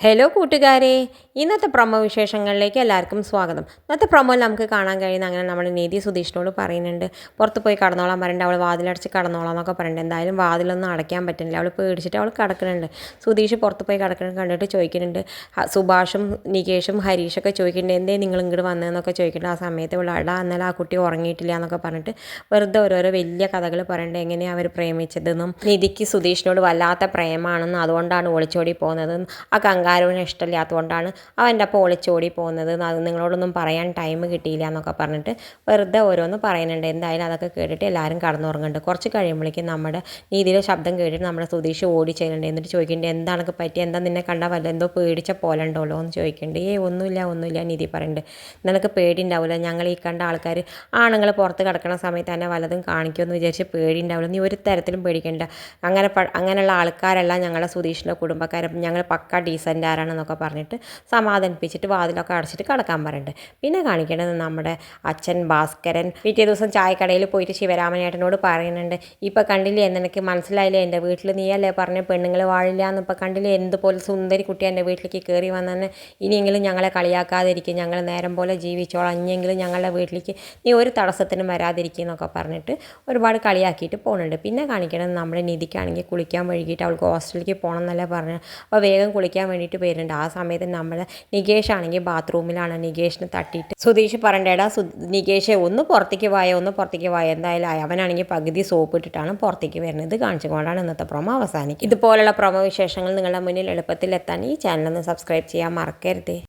Hello കൂട്ടുകാരെ, ഇന്നത്തെ promo വിശേഷങ്ങളിലേക്ക് എല്ലാവർക്കും സ്വാഗതം. ഇന്നത്തെ പ്രൊമോയിൽ നമുക്ക് കാണാൻ കഴിയുന്ന അങ്ങനെ നമ്മൾ നീതി സുധീഷിനോട് പറയുന്നുണ്ട്, പുറത്ത് പോയി കടന്നോളാൻ പറയുന്നുണ്ട്. അവൾ വാതിലടച്ച് കടന്നോളാം എന്നൊക്കെ പറയുന്നുണ്ട്. എന്തായാലും വാതിലൊന്നും അടയ്ക്കാൻ പറ്റുന്നില്ല, അവൾ പേടിച്ചിട്ട് അവൾ കിടക്കുന്നുണ്ട്. സുധീഷ് പുറത്ത് പോയി കിടക്കുന്നത് കണ്ടിട്ട് ചോദിക്കുന്നുണ്ട്, സുഭാഷും നികേഷും ഹരീഷൊക്കെ ചോദിക്കുന്നുണ്ട്, എന്തേ നിങ്ങൾ ഇങ്ങോട്ട് വന്നതെന്നൊക്കെ ചോദിക്കുന്നുണ്ട്. ആ സമയത്ത് ഇവിടെ എന്നാൽ ആ കുട്ടി ഉറങ്ങിയിട്ടില്ല എന്നൊക്കെ പറഞ്ഞിട്ട് വെറുതെ ഓരോരോ വലിയ കഥകൾ പറയുന്നുണ്ട്, എങ്ങനെയാണ് അവർ പ്രേമിച്ചതെന്നും നിധിക്ക് സുധീഷിനോട് വല്ലാത്ത പ്രേമാണെന്നും അതുകൊണ്ടാണ് ഒളിച്ചോടി പോകുന്നതെന്നും ആ കങ്കാരുവിനെ ഇഷ്ടമില്ലാത്തതുകൊണ്ടാണ് അവൻ്റെ അപ്പോൾ ഒളിച്ചോടി പോകുന്നത്, അത് നിങ്ങളോടൊന്നും പറയാൻ ടൈം കിട്ടിയില്ല എന്നൊക്കെ പറഞ്ഞിട്ട് വെറുതെ ഓരോന്ന് പറയുന്നുണ്ട്. എന്തായാലും അതൊക്കെ കേട്ടിട്ട് എല്ലാവരും കടന്നുറങ്ങുന്നുണ്ട്. കുറച്ച് കഴിയുമ്പോഴേക്കും നമ്മുടെ നീതിയിലെ ശബ്ദം കേട്ടിട്ട് നമ്മുടെ സുധീഷ് ഓടി ചെയ്യുന്നുണ്ട്. എന്നിട്ട് ചോദിക്കുന്നുണ്ട്, എന്താണൊക്കെ പറ്റി, എന്താ നിന്നെ കണ്ടാൽ വല്ല എന്തോ പേടിച്ച പോലെ ഉണ്ടല്ലോ എന്ന് ചോദിക്കുന്നുണ്ട്. ഒന്നുമില്ല നീതി പറയുന്നുണ്ട്. നിനക്ക് പേടി ഉണ്ടാവില്ല, ഞങ്ങൾ ഈ കണ്ട ആൾക്കാർ ആണുങ്ങൾ പുറത്ത് കിടക്കുന്ന സമയത്ത് തന്നെ വല്ലതും കാണിക്കുമെന്ന് വിചാരിച്ച് പേടി ഉണ്ടാവില്ല, നീ ഒരു തരത്തിലും പേടിക്കണ്ട, അങ്ങനെയുള്ള ആൾക്കാരെല്ലാം ഞങ്ങളുടെ സുധീഷിൻ്റെ കുടുംബക്കാരും ഞങ്ങൾ പക്ക ഡീസൻ്റാരാണെന്നൊക്കെ പറഞ്ഞിട്ട് സമാധാനിപ്പിച്ചിട്ട് വാതിലൊക്കെ അടച്ചിട്ട് കിടക്കാൻ പറയുന്നുണ്ട്. പിന്നെ കാണിക്കേണ്ടത് നമ്മുടെ അച്ഛൻ ഭാസ്കരൻ പിറ്റേ ദിവസം ചായക്കടയിൽ പോയിട്ട് ശിവരാമനേട്ടനോട് പറയുന്നുണ്ട്, ഇപ്പം കണ്ടില്ലേ, നിനക്ക് മനസ്സിലായില്ലേ, എൻ്റെ വീട്ടിൽ നീയല്ലേ പറഞ്ഞ പെണ്ണുങ്ങൾ വാഴില്ല എന്ന്, ഇപ്പം കണ്ടില്ലേ എന്തുപോലെ സുന്ദരി കുട്ടി എൻ്റെ വീട്ടിലേക്ക് കയറി വന്നെന്ന്, ഇനിയെങ്കിലും ഞങ്ങളെ കളിയാക്കാതിരിക്കും, ഞങ്ങൾ നേരം പോലെ ജീവിച്ചോളാം, ഇനിയെങ്കിലും ഞങ്ങളുടെ വീട്ടിലേക്ക് നീ ഒരു തടസ്സത്തിനും വരാതിരിക്കും എന്നൊക്കെ പറഞ്ഞിട്ട് ഒരുപാട് കളിയാക്കിയിട്ട് പോകുന്നുണ്ട്. പിന്നെ കാണിക്കേണ്ടത് നമ്മുടെ നിധിക്കാണെങ്കിൽ കുളിക്കാൻ വൈകിട്ട് അവൾക്ക് ഹോസ്റ്റലിലേക്ക് പോകണം എന്നല്ല പറഞ്ഞു, അപ്പോൾ വേഗം കുളിക്കാൻ വേണ്ടിയിട്ട് വരുന്നുണ്ട്. ആ സമയത്ത് നമ്മുടെ നികേഷ് ആണെങ്കിൽ ബാത്റൂമിലാണ്. നികേഷിനെ തട്ടിയിട്ട് സുധീഷ് പറയേണ്ടടാ, നികേഷെ ഒന്ന് പുറത്തേക്ക് വായ. എന്തായാലും അവനാണെങ്കിൽ പകുതി സോപ്പ് ഇട്ടിട്ടാണ് പുറത്തേക്ക് വരുന്നത്. ഇത് കാണിച്ചുകൊണ്ടാണ് ഇന്നത്തെ പ്രൊമോ അവസാനിക്കും. ഇതുപോലുള്ള പ്രൊമോ വിശേഷങ്ങൾ നിങ്ങളുടെ മുന്നിൽ എളുപ്പത്തിൽ എത്താൻ ഈ ചാനലൊന്ന് സബ്സ്ക്രൈബ് ചെയ്യാൻ മറക്കരുത്.